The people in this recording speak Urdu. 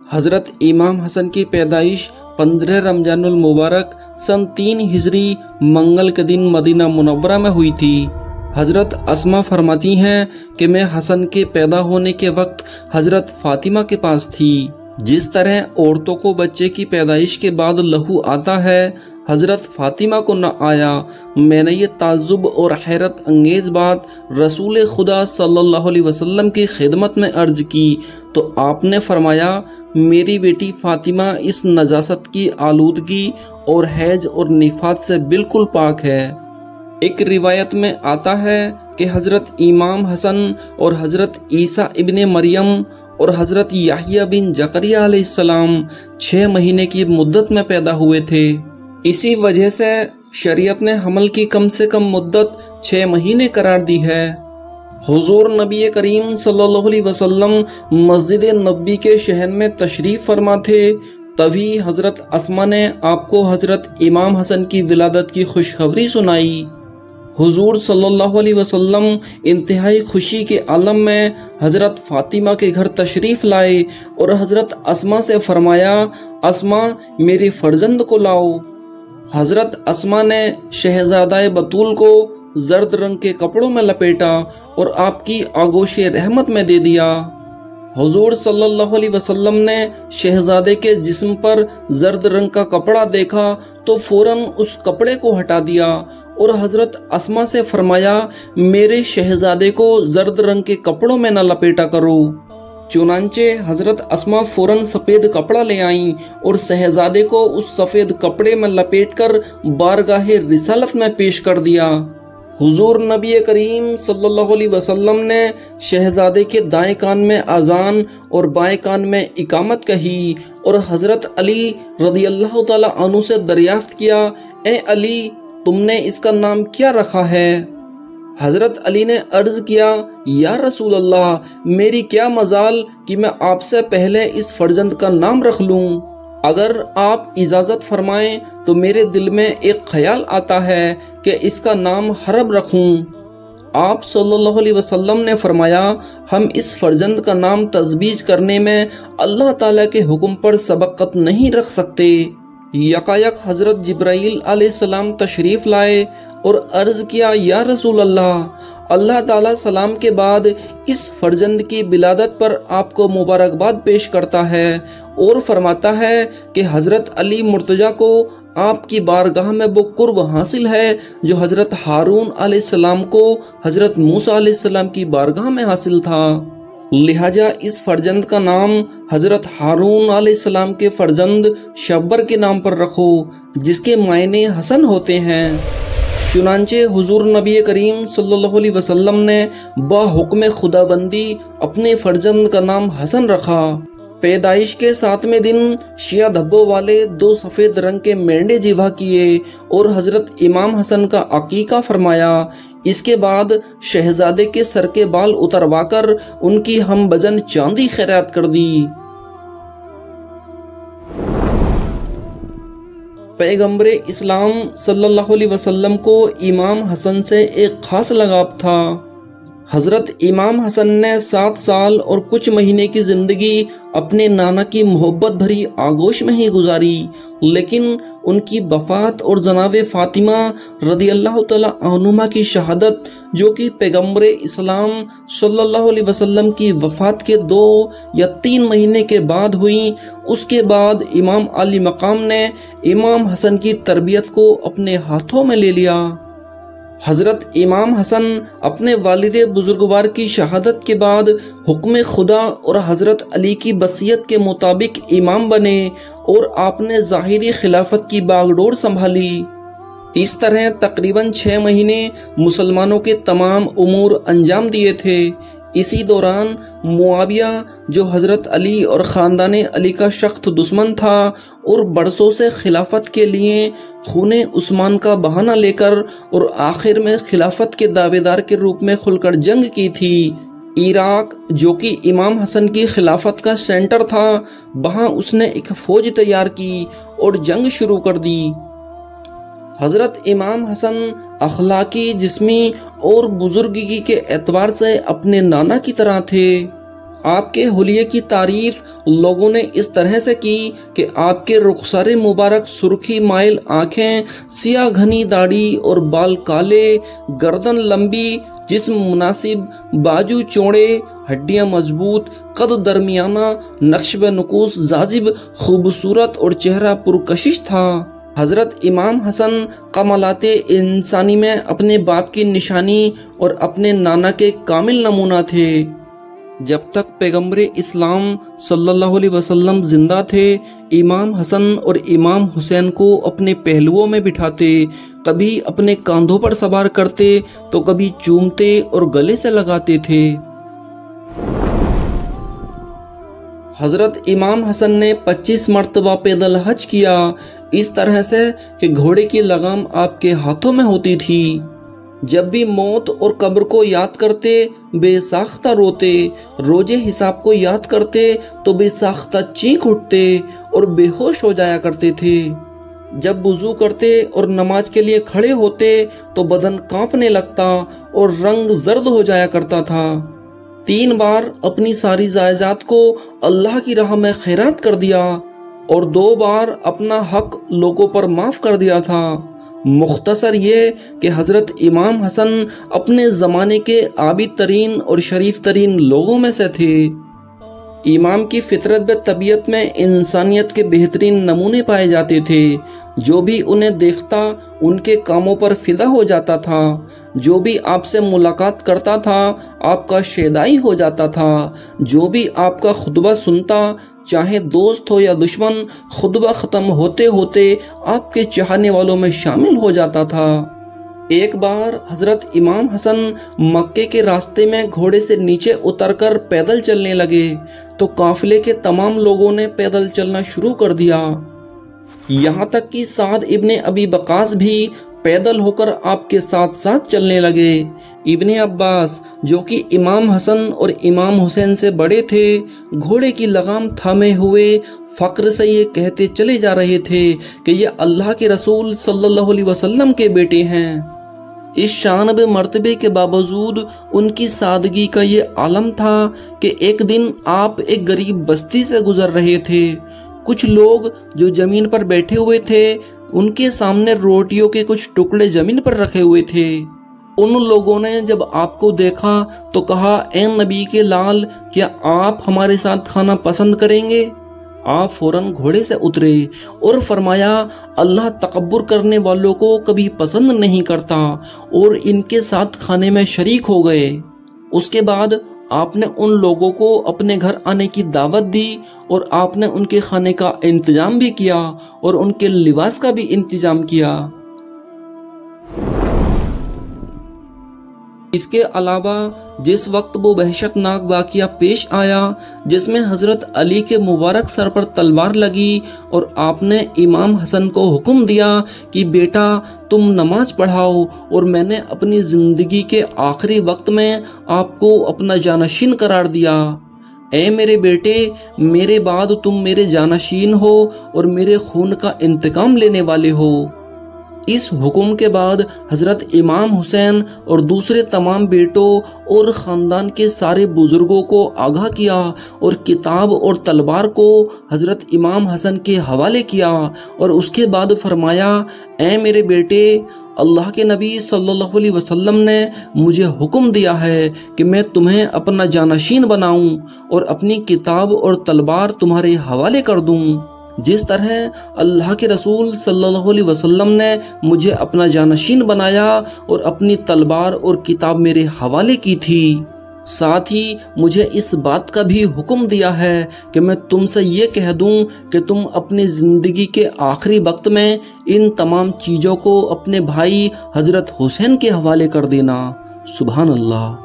حضرت امام حسن کی پیدائش 15 رمضان المبارک سن 3 ہجری منگل کے دن مدینہ منورہ میں ہوئی تھی۔ حضرت اسما فرماتی ہیں کہ میں حسن کے پیدا ہونے کے وقت حضرت فاطمہ کے پاس تھی۔ جس طرح عورتوں کو بچے کی پیدائش کے بعد لہو آتا ہے، حضرت فاطمہ کو نہ آیا۔ میں نے یہ تعجب اور حیرت انگیز بات رسول خدا صلی اللہ علیہ وسلم کی خدمت میں عرض کی تو آپ نے فرمایا، میری بیٹی فاطمہ اس نجاست کی آلودگی اور حیض اور نفاس سے بالکل پاک ہے۔ ایک روایت میں آتا ہے کہ حضرت امام حسن اور حضرت عیسیٰ ابن مریم اور حضرت یحییٰ بن زکریا علیہ السلام 6 مہینے کی مدت میں پیدا ہوئے تھے۔ اسی وجہ سے شریعت نے حمل کی کم سے کم مدت 6 مہینے قرار دی ہے۔ حضور نبی کریم صلی اللہ علیہ وسلم مسجد نبوی کے صحن میں تشریف فرما تھے، تبھی حضرت اسما نے آپ کو حضرت امام حسن کی ولادت کی خوشخبری سنائی۔ حضور صلی اللہ علیہ وسلم انتہائی خوشی کے عالم میں حضرت فاطمہ کے گھر تشریف لائے اور حضرت اسما سے فرمایا، اسما میرے فرزند کو لاؤ۔ حضرت اسما نے شہزادہ بطول کو زرد رنگ کے کپڑوں میں لپیٹا اور آپ کی آغوش رحمت میں دے دیا۔ حضور صلی اللہ علیہ وسلم نے شہزادے کے جسم پر زرد رنگ کا کپڑا دیکھا تو فوراً اس کپڑے کو ہٹا دیا اور حضرت اسما سے فرمایا، میرے شہزادے کو زرد رنگ کے کپڑوں میں نہ لپیٹا کرو۔ چنانچہ حضرت اسما فوراً سفید کپڑا لے آئیں اور شہزادے کو اس سفید کپڑے میں لپیٹ کر بارگاہ رسالت میں پیش کر دیا۔ حضور نبی کریم صلی اللہ علیہ وسلم نے شہزادے کے دائیں کان میں اذان اور بائیں کان میں اقامت کہی اور حضرت علی رضی اللہ تعالیٰ عنہ سے دریافت کیا، اے علی تم نے اس کا نام کیا رکھا ہے؟ حضرت علی نے عرض کیا، یا رسول اللہ میری کیا مجال کہ میں آپ سے پہلے اس فرزند کا نام رکھ لوں۔ اگر آپ اجازت فرمائیں تو میرے دل میں ایک خیال آتا ہے کہ اس کا نام حرب رکھوں۔ آپ صلی اللہ علیہ وسلم نے فرمایا، ہم اس فرزند کا نام تجویز کرنے میں اللہ تعالیٰ کے حکم پر سبقت نہیں رکھ سکتے۔ یکایک حضرت جبرائیل علیہ السلام تشریف لائے اور عرض کیا، یا رسول اللہ تعالیٰ سلام کے بعد اس فرزند کی ولادت پر آپ کو مبارکباد پیش کرتا ہے اور فرماتا ہے کہ حضرت علی مرتضیٰ کو آپ کی بارگاہ میں وہ قرب حاصل ہے جو حضرت ہارون علیہ السلام کو حضرت موسیٰ علیہ السلام کی بارگاہ میں حاصل تھا، لہٰذا اس فرزند کا نام حضرت ہارون علیہ السلام کے فرزند شبر کے نام پر رکھو، جس کے معنی حسن ہوتے ہیں۔ چنانچہ حضور نبی کریم صلی اللہ علیہ وسلم نے با حکم خداوندی اپنے فرزند کا نام حسن رکھا۔ پیدائش کے 7ویں دن شیعہ دھبوں والے 2 سفید رنگ کے مینڈے ذبح کیے اور حضرت امام حسن کا عقیقہ فرمایا۔ اس کے بعد شہزادے کے سر کے بال اتروا کر ان کی ہم بجن چاندی خیرات کر دی۔ پیغمبر اسلام صلی اللہ علیہ وسلم کو امام حسن سے ایک خاص لگاؤ تھا۔ حضرت امام حسن نے 7 سال اور کچھ مہینے کی زندگی اپنے نانا کی محبت بھری آغوش میں ہی گزاری، لیکن ان کی وفات اور جناب فاطمہ رضی اللہ تعالیٰ عنہما کی شہادت، جو کہ پیغمبر اسلام صلی اللہ علیہ وسلم کی وفات کے 2 یا 3 مہینے کے بعد ہوئی، اس کے بعد امام علی مقام نے امام حسن کی تربیت کو اپنے ہاتھوں میں لے لیا۔ حضرت امام حسن اپنے والد بزرگوار کی شہادت کے بعد حکم خدا اور حضرت علی کی وصیت کے مطابق امام بنے اور آپ نے ظاہری خلافت کی باغ ڈور سنبھالی۔ اس طرح تقریباً 6 مہینے مسلمانوں کے تمام امور انجام دیے تھے۔ اسی دوران معاویہ، جو حضرت علی اور خاندان علی کا سخت دشمن تھا اور برسوں سے خلافت کے لیے خون عثمان کا بہانہ لے کر اور آخر میں خلافت کے دعوے دار کے روپ میں کھل کر جنگ کی تھی، عراق جو کہ امام حسن کی خلافت کا سینٹر تھا، وہاں اس نے ایک فوج تیار کی اور جنگ شروع کر دی۔ حضرت امام حسن اخلاقی، جسمی اور بزرگی کے اعتبار سے اپنے نانا کی طرح تھے۔ آپ کے حلیے کی تعریف لوگوں نے اس طرح سے کی کہ آپ کے رخسار مبارک سرخی مائل آنکھیں، سیاہ گھنی داڑھی اور بال کالے، گردن لمبی، جسم مناسب، بازو چوڑے، ہڈیاں مضبوط، قد درمیانہ، نقش و نقوش جاذب، خوبصورت اور چہرہ پرکشش تھا۔ حضرت امام حسن کمالات انسانی میں اپنے باپ کی نشانی اور اپنے نانا کے کامل نمونہ تھے۔ جب تک پیغمبر اسلام صلی اللہ علیہ وسلم زندہ تھے، امام حسن اور امام حسین کو اپنے پہلوؤں میں بٹھاتے، کبھی اپنے کاندھوں پر سوار کرتے تو کبھی چومتے اور گلے سے لگاتے تھے۔ حضرت امام حسن نے 25 مرتبہ پیدل حج کیا، اس طرح سے کہ گھوڑے کی لگام آپ کے ہاتھوں میں ہوتی تھی۔ جب بھی موت اور قبر کو یاد کرتے بے ساختہ روتے، روز حساب کو یاد کرتے تو بے ساختہ چینک اٹھتے اور بے ہوش ہو جایا کرتے تھے۔ جب وضو کرتے اور نماز کے لیے کھڑے ہوتے تو بدن کانپنے لگتا اور رنگ زرد ہو جایا کرتا تھا۔ 3 بار اپنی ساری جائیداد کو اللہ کی راہ میں خیرات کر دیا اور 2 بار اپنا حق لوگوں پر معاف کر دیا تھا۔ مختصر یہ کہ حضرت امام حسن اپنے زمانے کے عابد ترین اور شریف ترین لوگوں میں سے تھے۔ امام کی فطرت و طبیعت میں انسانیت کے بہترین نمونے پائے جاتے تھے۔ جو بھی انہیں دیکھتا ان کے کاموں پر فدا ہو جاتا تھا، جو بھی آپ سے ملاقات کرتا تھا آپ کا شیدائی ہو جاتا تھا، جو بھی آپ کا خطبہ سنتا چاہے دوست ہو یا دشمن، خطبہ ختم ہوتے ہوتے آپ کے چاہنے والوں میں شامل ہو جاتا تھا۔ ایک بار حضرت امام حسن مکے کے راستے میں گھوڑے سے نیچے اتر کر پیدل چلنے لگے تو قافلے کے تمام لوگوں نے پیدل چلنا شروع کر دیا، یہاں تک کہ سعد ابن ابی وقاص بھی پیدل ہو کر آپ کے ساتھ ساتھ چلنے لگے۔ ابن عباس جو کہ امام حسن اور امام حسین سے بڑے تھے، گھوڑے کی لگام تھامے ہوئے فخر سے یہ کہتے چلے جا رہے تھے کہ یہ اللہ کے رسول صلی اللہ علیہ وسلم کے بیٹے ہیں۔ اس شان و مرتبے کے باوجود ان کی سادگی کا یہ عالم تھا کہ ایک دن آپ ایک غریب بستی سے گزر رہے تھے۔ کچھ لوگ جو زمین پر بیٹھے ہوئے تھے ان کے سامنے روٹیوں کے کچھ ٹکڑے زمین پر رکھے ہوئے تھے۔ ان لوگوں نے جب آپ کو دیکھا تو کہا، اے نبی کے لال، کیا آپ ہمارے ساتھ کھانا پسند کریں گے؟ آپ فوراً گھوڑے سے اترے اور فرمایا، اللہ تکبر کرنے والوں کو کبھی پسند نہیں کرتا، اور ان کے ساتھ کھانے میں شریک ہو گئے۔ اس کے بعد آپ نے ان لوگوں کو اپنے گھر آنے کی دعوت دی اور آپ نے ان کے کھانے کا انتظام بھی کیا اور ان کے لباس کا بھی انتظام کیا۔ اس کے علاوہ جس وقت وہ وحشت ناک واقعہ پیش آیا جس میں حضرت علی کے مبارک سر پر تلوار لگی اور آپ نے امام حسن کو حکم دیا کہ بیٹا تم نماز پڑھاؤ، اور میں نے اپنی زندگی کے آخری وقت میں آپ کو اپنا جانشین قرار دیا، اے میرے بیٹے، میرے بعد تم میرے جانشین ہو اور میرے خون کا انتقام لینے والے ہو۔ اس حکم کے بعد حضرت امام حسین اور دوسرے تمام بیٹوں اور خاندان کے سارے بزرگوں کو آگاہ کیا اور کتاب اور تلوار کو حضرت امام حسن کے حوالے کیا، اور اس کے بعد فرمایا، اے میرے بیٹے، اللہ کے نبی صلی اللہ علیہ وسلم نے مجھے حکم دیا ہے کہ میں تمہیں اپنا جانشین بناؤں اور اپنی کتاب اور تلوار تمہارے حوالے کر دوں، جس طرح اللہ کے رسول صلی اللہ علیہ وسلم نے مجھے اپنا جانشین بنایا اور اپنی تلوار اور کتاب میرے حوالے کی تھی۔ ساتھ ہی مجھے اس بات کا بھی حکم دیا ہے کہ میں تم سے یہ کہہ دوں کہ تم اپنی زندگی کے آخری وقت میں ان تمام چیزوں کو اپنے بھائی حضرت حسین کے حوالے کر دینا۔ سبحان اللہ۔